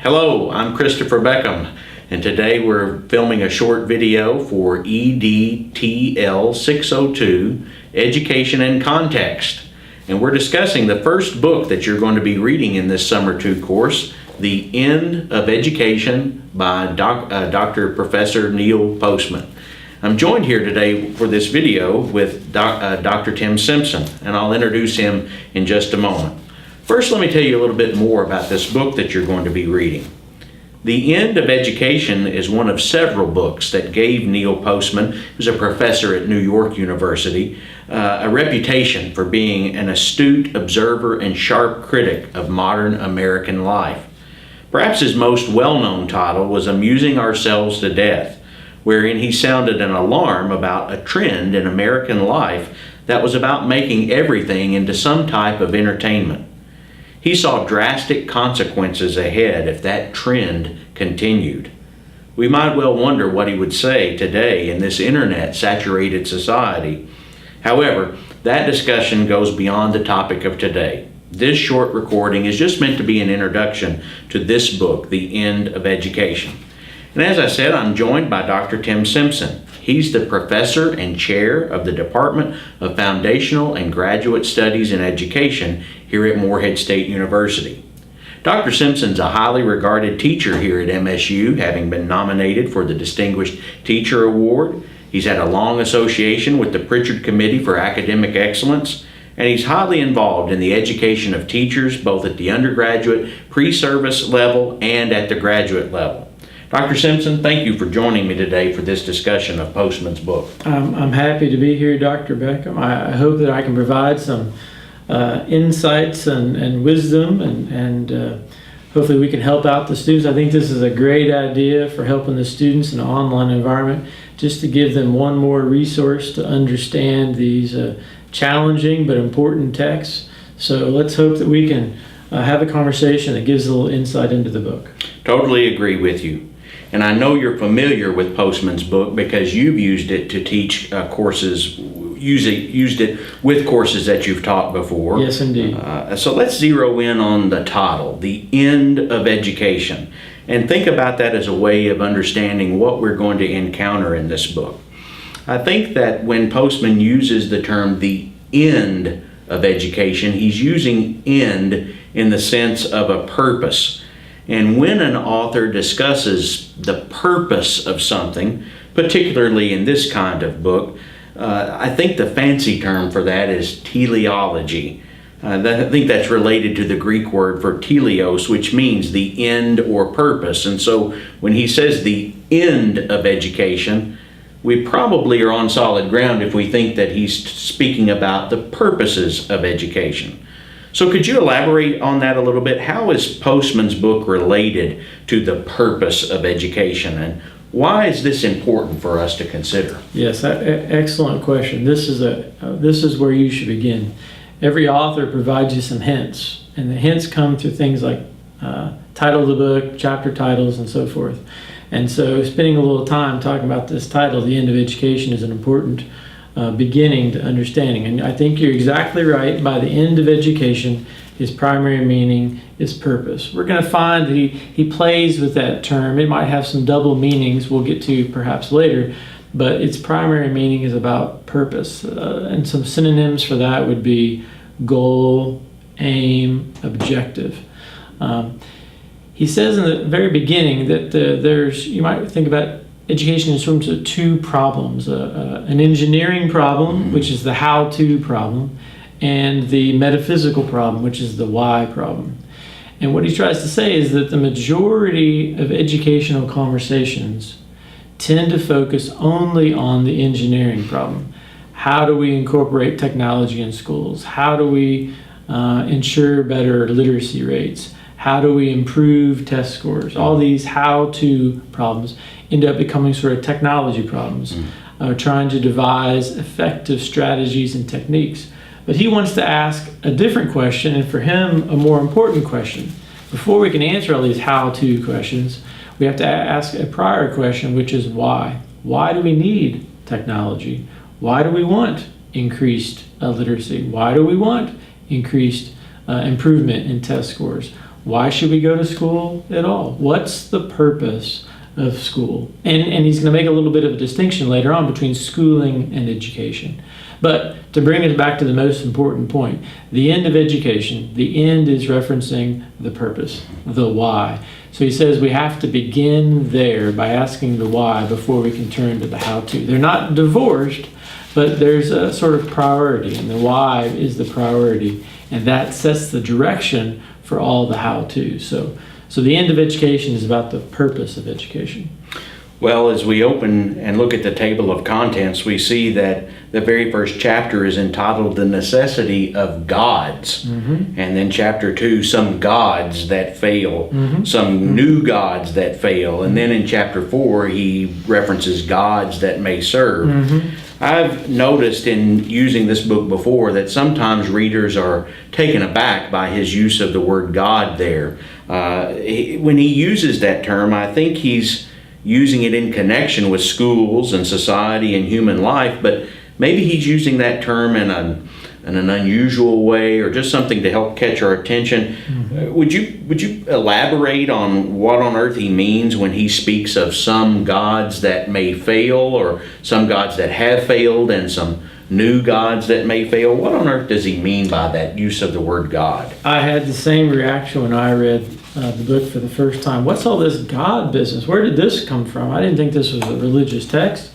Hello, I'm Christopher Beckham, and today we're filming a short video for EDTL602, Education and Context. And we're discussing the first book that you're going to be reading in this Summer 2 course, The End of Education by Dr. Professor Neil Postman. I'm joined here today for this video with Dr. Tim Simpson, and I'll introduce him in just a moment. First, let me tell you a little bit more about this book that you're going to be reading. The End of Education is one of several books that gave Neil Postman, who's a professor at New York University, a reputation for being an astute observer and sharp critic of modern American life. Perhaps his most well-known title was Amusing Ourselves to Death, wherein he sounded an alarm about a trend in American life that was about making everything into some type of entertainment. He saw drastic consequences ahead if that trend continued. We might well wonder what he would say today in this internet-saturated society. However, that discussion goes beyond the topic of today. This short recording is just meant to be an introduction to this book, The End of Education. And as I said, I'm joined by Dr. Tim Simpson. He's the professor and chair of the Department of Foundational and Graduate Studies in Education here at Morehead State University. Dr. Simpson's a highly regarded teacher here at MSU, having been nominated for the Distinguished Teacher Award. He's had a long association with the Pritchard Committee for Academic Excellence, and he's highly involved in the education of teachers both at the undergraduate, pre-service level, and at the graduate level. Dr. Simpson, thank you for joining me today for this discussion of Postman's book. I'm happy to be here, Dr. Beckham. I hope that I can provide some insights and wisdom, and hopefully we can help out the students. I think this is a great idea for helping the students in an online environment, just to give them one more resource to understand these challenging but important texts. So let's hope that we can have a conversation that gives a little insight into the book. Totally agree with you. And I know you're familiar with Postman's book because you've used it to teach courses, used it with courses that you've taught before. Yes, indeed. So let's zero in on the title, The End of Education, and think about that as a way of understanding what we're going to encounter in this book. I think that when Postman uses the term the end of education, he's using end in the sense of a purpose. And when an author discusses the purpose of something, particularly in this kind of book, I think the fancy term for that is teleology. I think that's related to the Greek word for teleos, which means the end or purpose. And so when he says the end of education, we probably are on solid ground if we think that he's speaking about the purposes of education. So could you elaborate on that a little bit? How is Postman's book related to the purpose of education, and why is this important for us to consider? Yes, excellent question. This is where you should begin. Every author provides you some hints, and the hints come through things like title of the book, chapter titles, and so forth. And so spending a little time talking about this title, The End of Education, is an important beginning to understanding. And I think you're exactly right. By the end of education, his primary meaning is purpose. We're going to find that he plays with that term. It might have some double meanings we'll get to perhaps later, but its primary meaning is about purpose. And some synonyms for that would be goal, aim, objective. He says in the very beginning that you might think about education in terms of two problems, an engineering problem, which is the how-to problem, and the metaphysical problem, which is the why problem. And what he tries to say is that the majority of educational conversations tend to focus only on the engineering problem. How do we incorporate technology in schools? How do we ensure better literacy rates? How do we improve test scores? All these how-to problems end up becoming sort of technology problems, trying to devise effective strategies and techniques. But he wants to ask a different question, and for him, a more important question. Before we can answer all these how-to questions, we have to ask a prior question, which is why? Why do we need technology? Why do we want increased literacy? Why do we want increased improvement in test scores? Why should we go to school at all? What's the purpose of school? And he's going to make a little bit of a distinction later on between schooling and education. But to bring it back to the most important point, the end of education, the end is referencing the purpose, the why. So he says we have to begin there by asking the why before we can turn to the how-to. They're not divorced, but there's a sort of priority, and the why is the priority, and that sets the direction for all the how-to. So the end of education is about the purpose of education. Well, as we open and look at the table of contents, we see that the very first chapter is entitled The Necessity of Gods. And then chapter 2, Some Gods That Fail, Some New Gods That Fail. And then in chapter 4, he references gods that may serve. I've noticed in using this book before that sometimes readers are taken aback by his use of the word God there. When he uses that term, I think he's using it in connection with schools and society and human life, but maybe he's using that term in an unusual way, or just something to help catch our attention. Would you elaborate on what on earth he means when he speaks of some gods that may fail, or some gods that have failed, and some new gods that may fail? What on earth does he mean by that use of the word God? I had the same reaction when I read the book for the first time. What's all this God business? Where did this come from? I didn't think this was a religious text.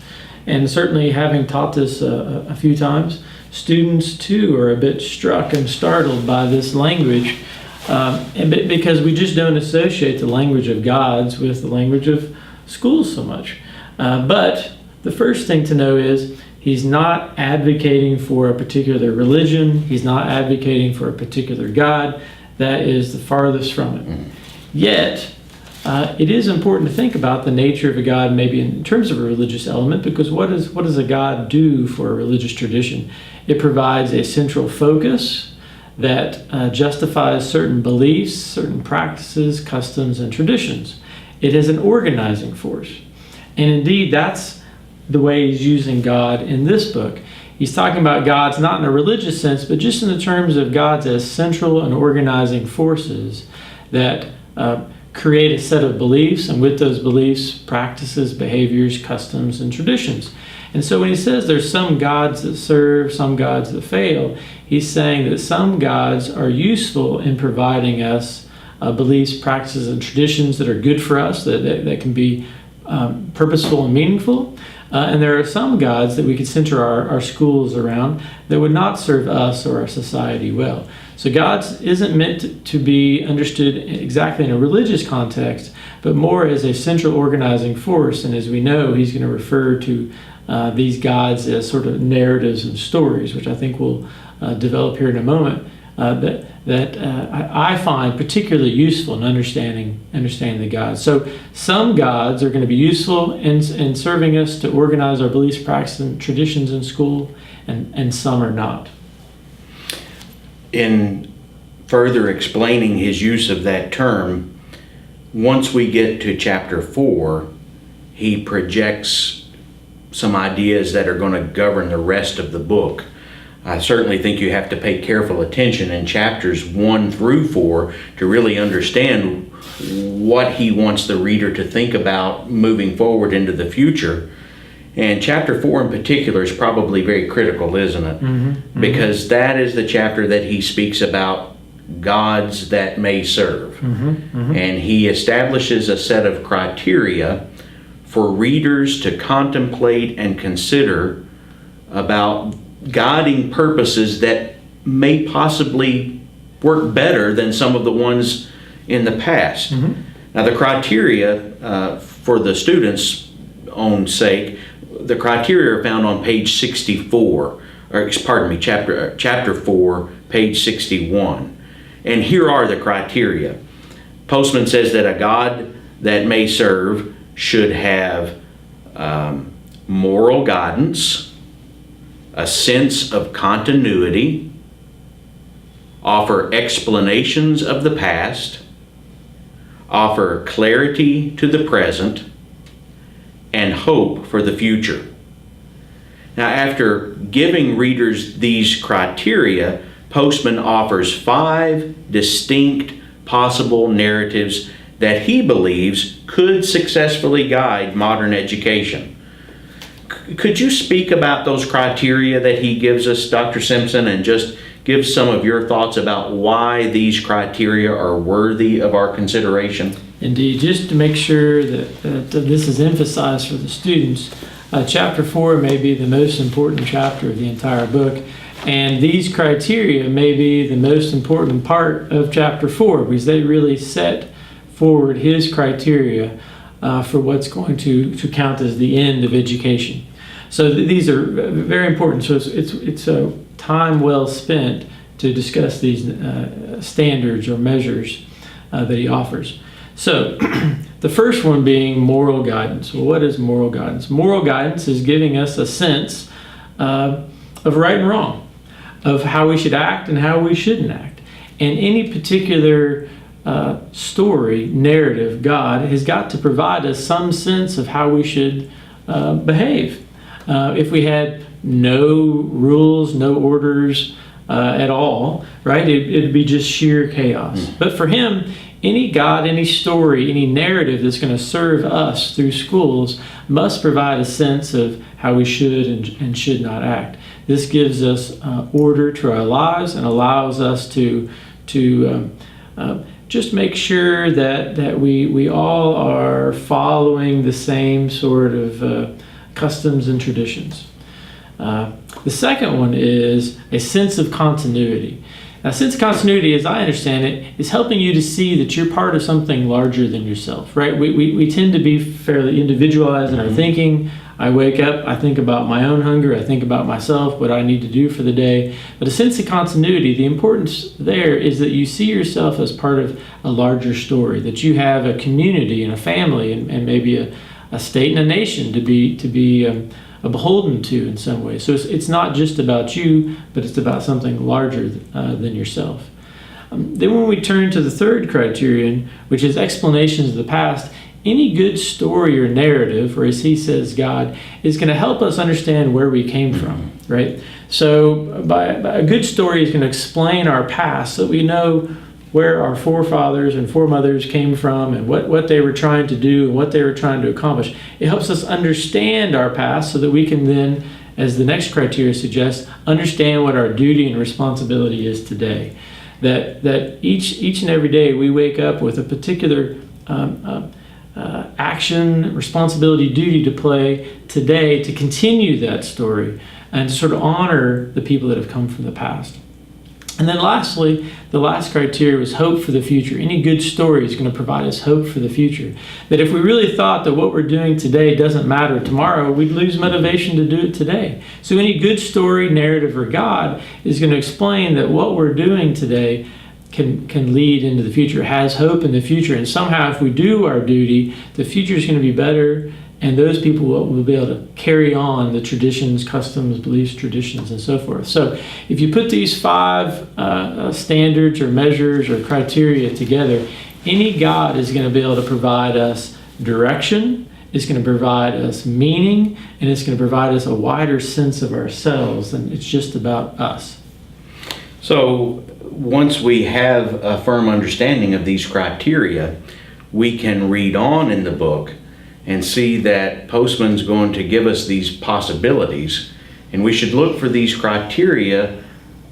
And certainly, having taught this a few times, students too are a bit struck and startled by this language, because we just don't associate the language of gods with the language of schools so much. But the first thing to know is he's not advocating for a particular religion. He's not advocating for a particular God. That is the farthest from it. Yet, it is important to think about the nature of a God, maybe in terms of a religious element, because what does a God do for a religious tradition? It provides a central focus that justifies certain beliefs, certain practices, customs, and traditions. It is an organizing force. And indeed, that's the way he's using God in this book. He's talking about gods not in a religious sense, but just in the terms of gods as central and organizing forces that create a set of beliefs, and with those beliefs, practices, behaviors, customs, and traditions. And so when he says there's some gods that serve, some gods that fail, he's saying that some gods are useful in providing us beliefs, practices, and traditions that are good for us, that can be purposeful and meaningful. And there are some gods that we could center our schools around that would not serve us or our society well. So gods isn't meant to be understood exactly in a religious context, but more as a central organizing force. And as we know, he's going to refer to these gods as sort of narratives and stories, which I think we'll develop here in a moment, that I find particularly useful in understanding the gods. So some gods are going to be useful in serving us to organize our beliefs, practices, and traditions in school, and some are not. In further explaining his use of that term, once we get to chapter 4, he projects some ideas that are going to govern the rest of the book. I certainly think you have to pay careful attention in chapters 1 through 4 to really understand what he wants the reader to think about moving forward into the future. And chapter 4 in particular is probably very critical, isn't it? Because that is the chapter that he speaks about gods that may serve. And he establishes a set of criteria for readers to contemplate and consider about guiding purposes that may possibly work better than some of the ones in the past. Now, the criteria for the students' own sake, the criteria are found on page 64, or pardon me, chapter 4, page 61. And here are the criteria. Postman says that a God that may serve should have moral guidance, a sense of continuity, offer explanations of the past, offer clarity to the present, and hope for the future. Now, after giving readers these criteria, Postman offers 5 distinct possible narratives that he believes could successfully guide modern education. Could you speak about those criteria that he gives us, Dr. Simpson, and just give some of your thoughts about why these criteria are worthy of our consideration? Indeed, just to make sure that this is emphasized for the students, chapter 4 may be the most important chapter of the entire book, and these criteria may be the most important part of chapter 4 because they really set forward his criteria for what's going to count as the end of education. So these are very important. So it's a time well spent to discuss these standards or measures that he offers. So the first one being moral guidance. Well, what is moral guidance? Moral guidance is giving us a sense of right and wrong, of how we should act and how we shouldn't act. And any particular story, narrative, God has got to provide us some sense of how we should behave. If we had no rules, no orders at all, right, it'd be just sheer chaos. But for him, any God, any story, any narrative that's going to serve us through schools must provide a sense of how we should and should not act. This gives us order to our lives and allows us to just make sure that we all are following the same sort of customs and traditions. The second one is a sense of continuity. Now, sense of continuity, as I understand it, is helping you to see that you're part of something larger than yourself, right? We tend to be fairly individualized in our thinking. I wake up, I think about my own hunger, I think about myself, what I need to do for the day. But a sense of continuity, the importance there is that you see yourself as part of a larger story, that you have a community and a family and maybe a state and a nation to be beholden to in some way. So it's not just about you, but it's about something larger than yourself. Then when we turn to the third criterion, which is explanations of the past, any good story or narrative, or as he says, God, is going to help us understand where we came from, right? So by a good story is going to explain our past so that we know where our forefathers and foremothers came from and what they were trying to do and what they were trying to accomplish. It helps us understand our past so that we can then, as the next criteria suggests, understand what our duty and responsibility is today. That each and every day we wake up with a particular action, responsibility, duty to play today to continue that story and to sort of honor the people that have come from the past. And then lastly, the last criteria was hope for the future. Any good story is going to provide us hope for the future. That if we really thought that what we're doing today doesn't matter tomorrow, we'd lose motivation to do it today. So any good story, narrative, or God is going to explain that what we're doing today can lead into the future, has hope in the future. And somehow if we do our duty, the future is going to be better, and those people will be able to carry on the traditions, customs, beliefs, traditions, and so forth. So if you put these 5 standards or measures or criteria together, any God is going to be able to provide us direction, it's going to provide us meaning, and it's going to provide us a wider sense of ourselves than it's just about us. So once we have a firm understanding of these criteria, we can read on in the book and see that Postman's going to give us these possibilities, and we should look for these criteria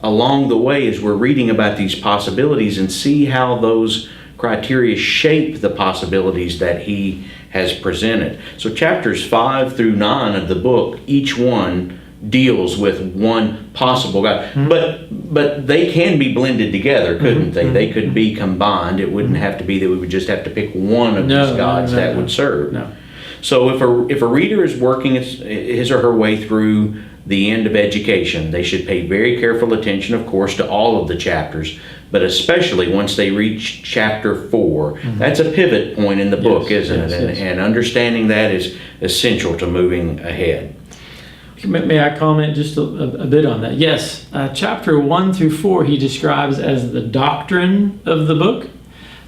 along the way as we're reading about these possibilities and see how those criteria shape the possibilities that he has presented. So chapters 5 through 9 of the book, each one deals with one possible God. But they can be blended together, couldn't they? They could be combined. It wouldn't have to be that we would just have to pick one of these gods that would serve. No. So if a reader is working his or her way through the end of education, they should pay very careful attention, of course, to all of the chapters, but especially once they reach chapter 4. That's a pivot point in the book, isn't it? And understanding that is essential to moving ahead. May I comment just a bit on that? Yes, chapter 1 through 4 he describes as the doctrine of the book.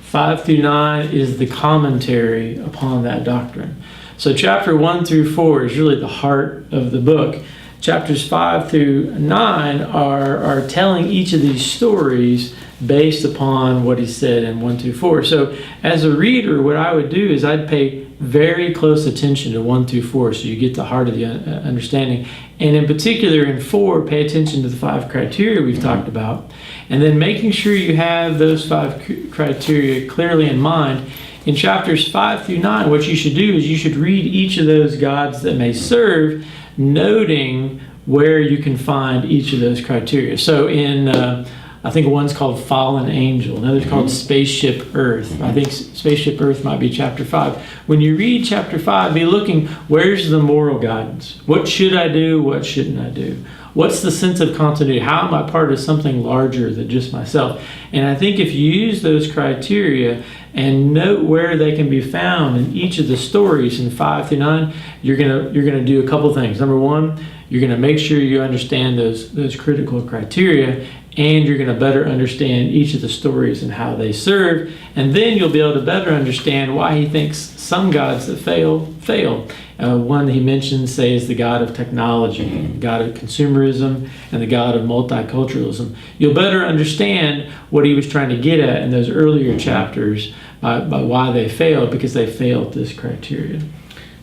5 through 9 is the commentary upon that doctrine. So chapter 1 through 4 is really the heart of the book. Chapters 5 through 9 are telling each of these stories based upon what he said in 1 through 4. So as a reader, what I would do is I'd pay very close attention to 1 through 4, so you get the heart of the understanding. And in particular in 4, pay attention to the 5 criteria we've talked about, and then making sure you have those 5 criteria clearly in mind. In chapters 5 through 9, what you should do is you should read each of those gods that may serve, noting where you can find each of those criteria. So in I think one's called Fallen Angel, another's called Spaceship Earth. I think Spaceship Earth might be chapter 5. When you read chapter 5, be looking, where's the moral guidance? What should I do? What shouldn't I do? What's the sense of continuity? How am I part of something larger than just myself? And I think if you use those criteria and note where they can be found in each of the stories in 5 through 9, you're gonna do a couple things. Number one, you're gonna make sure you understand those critical criteria, and you're going to better understand each of the stories and how they serve. And then you'll be able to better understand why he thinks some gods that fail. One that he mentions, say, is the god of technology, the god of consumerism, and the god of multiculturalism. You'll better understand what he was trying to get at in those earlier chapters by why they failed, because they failed this criteria.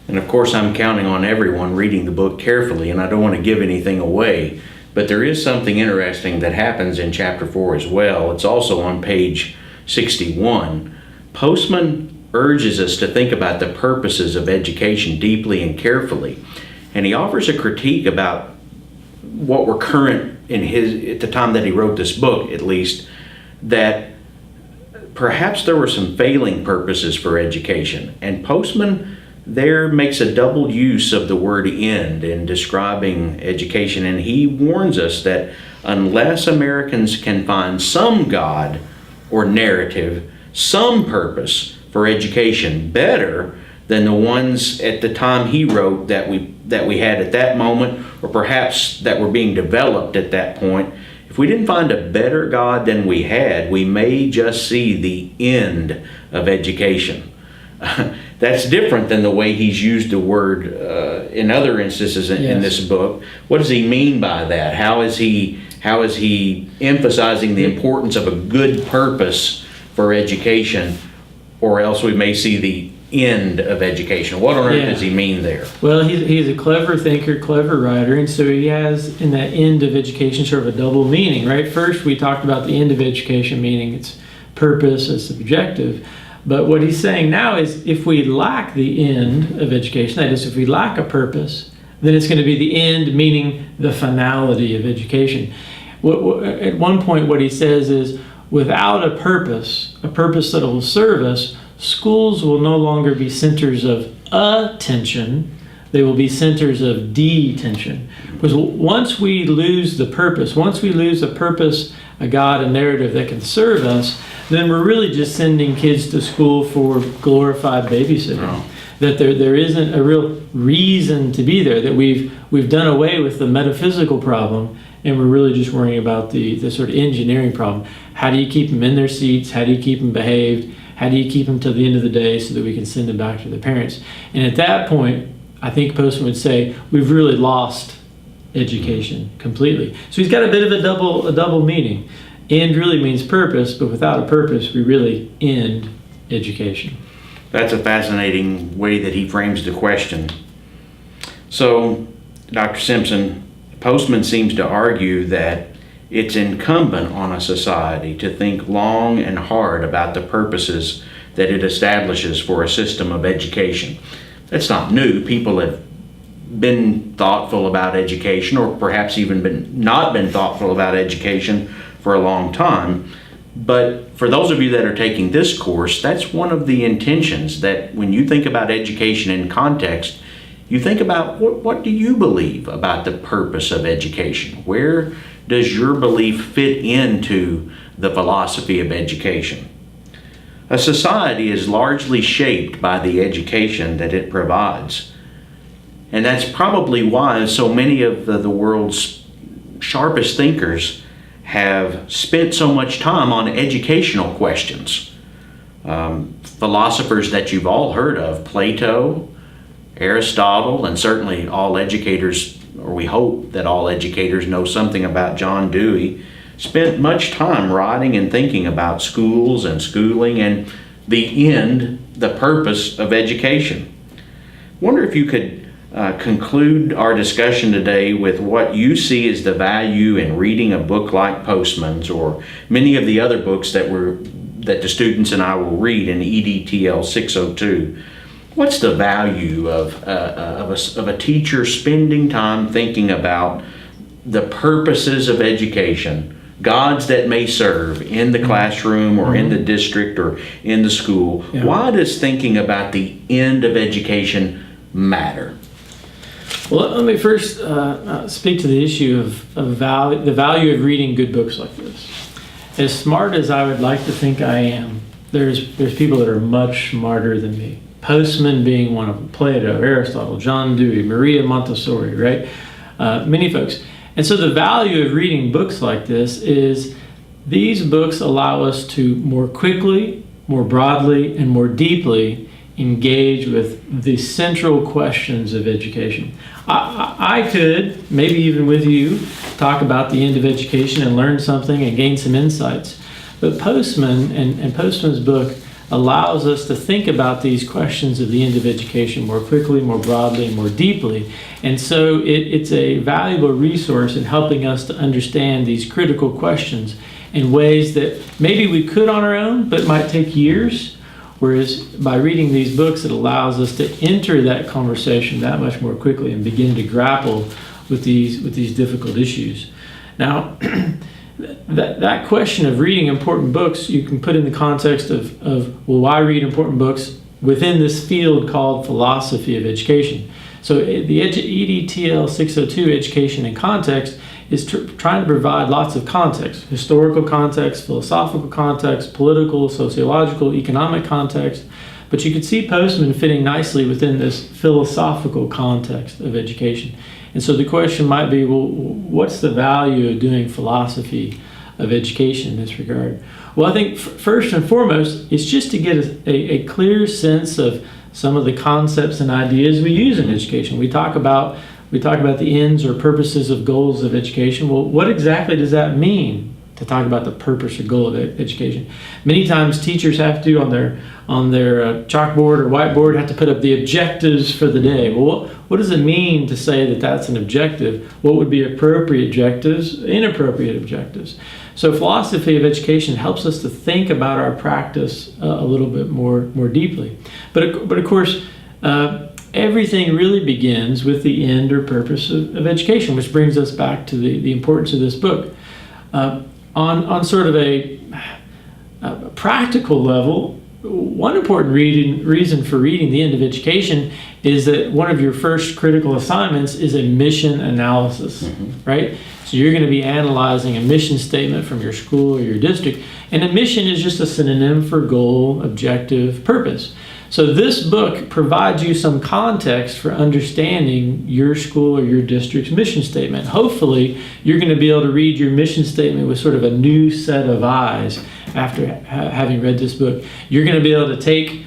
And of course, I'm counting on everyone reading the book carefully, and I don't want to give anything away. But there is something interesting that happens in chapter 4 as well. It's also on page 61. Postman urges us to think about the purposes of education deeply and carefully. And he offers a critique about what were current at the time that he wrote this book, at least, that perhaps there were some failing purposes for education. And Postman there makes a double use of the word end in describing education, and he warns us that unless Americans can find some God or narrative, some purpose for education better than the ones at the time he wrote that we had at that moment, or perhaps that were being developed at that point, if we didn't find a better God than we had, we may just see the end of education. That's different than the way he's used the word in other instances in this book. What does he mean by that? How is he emphasizing the importance of a good purpose for education, or else we may see the end of education? What on earth does he mean there? Well, he's a clever thinker, clever writer, and so he has in that end of education sort of a double meaning, right? First, we talked about the end of education, meaning its purpose, its objective. But what he's saying now is if we lack the end of education, that is, if we lack a purpose, then it's going to be the end, meaning the finality of education. At one point, what he says is, without a purpose that will serve us, schools will no longer be centers of attention. They will be centers of detention. Because once we lose the purpose, once we lose a purpose, a God, a narrative that can serve us, then we're really just sending kids to school for glorified babysitting. Oh. That there isn't a real reason to be there, that we've done away with the metaphysical problem, and we're really just worrying about the sort of engineering problem. How do you keep them in their seats? How do you keep them behaved? How do you keep them till the end of the day so that we can send them back to their parents? And at that point, I think Postman would say, we've really lost education completely. So he's got a bit of a double meaning. End really means purpose, but without a purpose, we really end education. That's a fascinating way that he frames the question. So, Dr. Simpson, Postman seems to argue that it's incumbent on a society to think long and hard about the purposes that it establishes for a system of education. That's not new. People have been thoughtful about education, or perhaps even not been thoughtful about education for a long time. But for those of you that are taking this course, that's one of the intentions, that when you think about education in context, you think about what do you believe about the purpose of education? Where does your belief fit into the philosophy of education? A society is largely shaped by the education that it provides. And that's probably why so many of the world's sharpest thinkers have spent so much time on educational questions. Philosophers that you've all heard of, Plato, Aristotle, and certainly all educators, or we hope that all educators know something about John Dewey, spent much time writing and thinking about schools and schooling and the end, the purpose of education. Wonder if you could conclude our discussion today with what you see as the value in reading a book like Postman's or many of the other books that the students and I will read in EDTL602. What's the value of a teacher spending time thinking about the purposes of education, gods that may serve in the classroom or in the district or in the school? Yeah. Why does thinking about the end of education matter? Well, let me first speak to the issue of the value of reading good books like this. As smart as I would like to think I am, there's people that are much smarter than me. Postman being one of them, Plato, Aristotle, John Dewey, Maria Montessori, right? Many folks. And so the value of reading books like this is these books allow us to more quickly, more broadly, and more deeply engage with the central questions of education. I could, maybe even with you, talk about the end of education and learn something and gain some insights. But Postman and Postman's book allows us to think about these questions of the end of education more quickly, more broadly, and more deeply. And so it's a valuable resource in helping us to understand these critical questions in ways that maybe we could on our own, but might take years. Whereas by reading these books, it allows us to enter that conversation that much more quickly and begin to grapple with these difficult issues. Now, that question of reading important books, you can put in the context of well, why read important books within this field called philosophy of education. So the EDTL602, Education and Context, is trying to provide lots of context: historical context, philosophical context, political, sociological, economic context. But you could see Postman fitting nicely within this philosophical context of education. And so the question might be, well, what's the value of doing philosophy of education in this regard? Well, I think first and foremost, it's just to get a clear sense of some of the concepts and ideas we use in education. We talk about the ends or purposes of goals of education. Well, what exactly does that mean to talk about the purpose or goal of education? Many times teachers have to, on their chalkboard or whiteboard, have to put up the objectives for the day. Well, what does it mean to say that that's an objective? What would be appropriate objectives, inappropriate objectives? So philosophy of education helps us to think about our practice a little bit more deeply. But of course, everything really begins with the end or purpose of education, which brings us back to the importance of this book. On sort of a practical level, one important reason for reading The End of Education is that one of your first critical assignments is a mission analysis, right? So you're going to be analyzing a mission statement from your school or your district, and a mission is just a synonym for goal, objective, purpose. So this book provides you some context for understanding your school or your district's mission statement. Hopefully, you're going to be able to read your mission statement with sort of a new set of eyes after having read this book. You're going to be able to take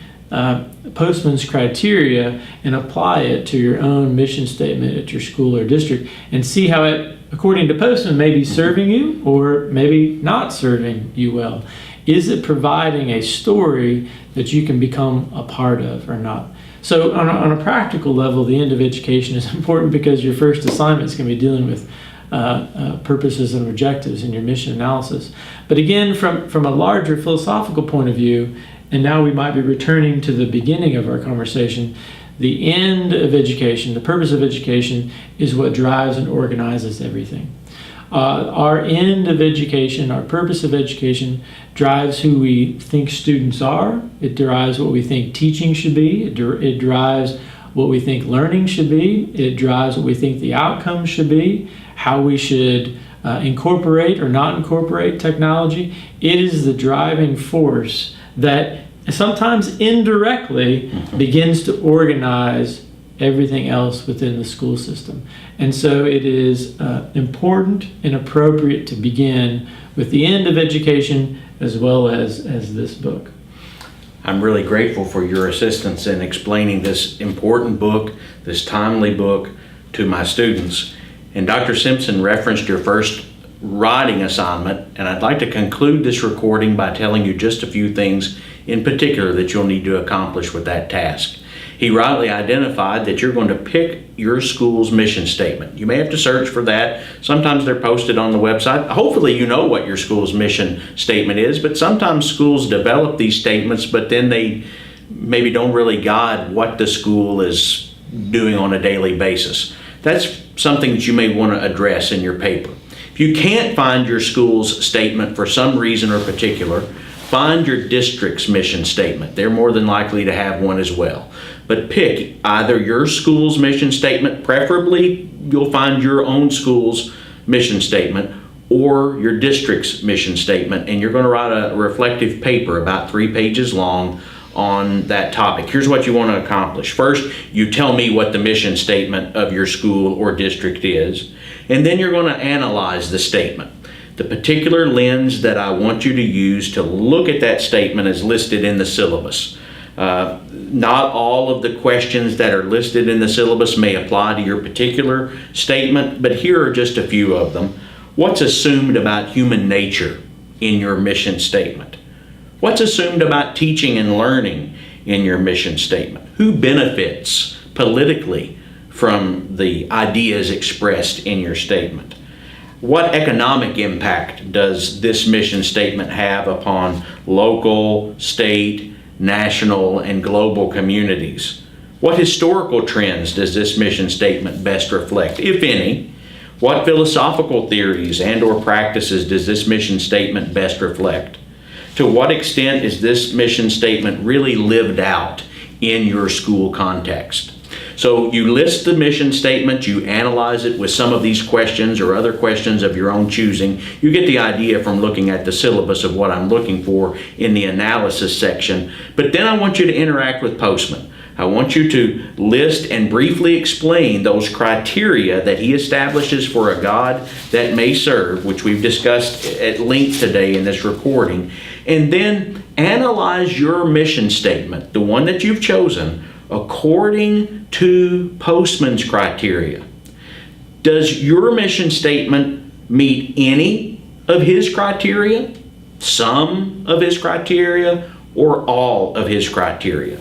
Postman's criteria and apply it to your own mission statement at your school or district and see how it, according to Postman, may be serving you or maybe not serving you well. Is it providing a story that you can become a part of or not? So on a practical level, the end of education is important because your first assignment is going to be dealing with purposes and objectives in your mission analysis. But again, from a larger philosophical point of view, and now we might be returning to the beginning of our conversation, the end of education, the purpose of education, is what drives and organizes everything. Our end of education, our purpose of education, drives who we think students are. It drives what we think teaching should be. It drives what we think learning should be. It drives what we think the outcomes should be, how we should incorporate or not incorporate technology. It is the driving force that sometimes indirectly begins to organize everything else within the school system. And so it is important and appropriate to begin with the end of education as well as this book. I'm really grateful for your assistance in explaining this important book, this timely book, to my students. And Dr. Simpson referenced your first writing assignment, and I'd like to conclude this recording by telling you just a few things in particular that you'll need to accomplish with that task. He rightly identified that you're going to pick your school's mission statement. You may have to search for that. Sometimes they're posted on the website. Hopefully you know what your school's mission statement is, but sometimes schools develop these statements, but then they maybe don't really guide what the school is doing on a daily basis. That's something that you may want to address in your paper. If you can't find your school's statement for some reason or particular, find your district's mission statement. They're more than likely to have one as well. But pick either your school's mission statement, preferably you'll find your own school's mission statement, or your district's mission statement, and you're going to write a reflective paper about 3 pages long on that topic. Here's what you want to accomplish. First, you tell me what the mission statement of your school or district is, and then you're going to analyze the statement. The particular lens that I want you to use to look at that statement is listed in the syllabus. Not all of the questions that are listed in the syllabus may apply to your particular statement, but here are just a few of them. What's assumed about human nature in your mission statement? What's assumed about teaching and learning in your mission statement? Who benefits politically from the ideas expressed in your statement? What economic impact does this mission statement have upon local, state, national, and global communities? What historical trends does this mission statement best reflect, if any? What philosophical theories and/or practices does this mission statement best reflect? To what extent is this mission statement really lived out in your school context? So you list the mission statement, you analyze it with some of these questions or other questions of your own choosing. You get the idea from looking at the syllabus of what I'm looking for in the analysis section. But then I want you to interact with Postman. I want you to list and briefly explain those criteria that he establishes for a God that may serve, which we've discussed at length today in this recording, and then analyze your mission statement, the one that you've chosen, according to Postman's criteria. Does your mission statement meet any of his criteria, some of his criteria, or all of his criteria?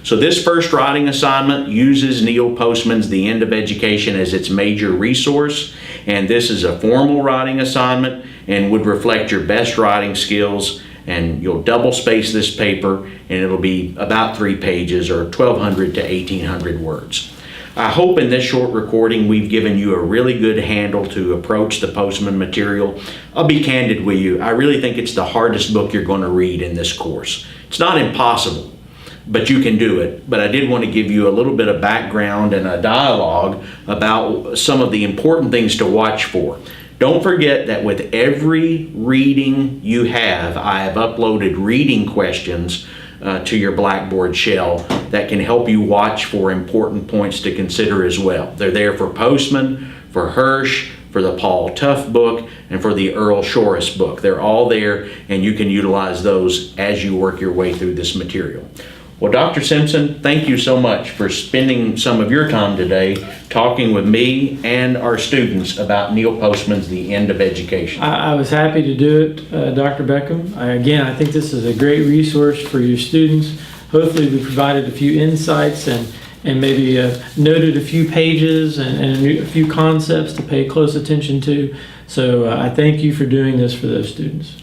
So this first writing assignment uses Neil Postman's The End of Education as its major resource, and this is a formal writing assignment and would reflect your best writing skills, and you'll double space this paper and it'll be about 3 pages or 1,200 to 1,800 words. I hope in this short recording we've given you a really good handle to approach the Postman material. I'll be candid with you, I really think it's the hardest book you're going to read in this course. It's not impossible, but you can do it. But I did want to give you a little bit of background and a dialogue about some of the important things to watch for. Don't forget that with every reading you have, I have uploaded reading questions to your Blackboard shell that can help you watch for important points to consider as well. They're there for Postman, for Hirsch, for the Paul Tough book, and for the Earl Shorris book. They're all there, and you can utilize those as you work your way through this material. Well, Dr. Simpson, thank you so much for spending some of your time today talking with me and our students about Neil Postman's The End of Education. I was happy to do it, Dr. Beckham. Again, I think this is a great resource for your students. Hopefully we provided a few insights and maybe noted a few pages and a few concepts to pay close attention to. So I thank you for doing this for those students.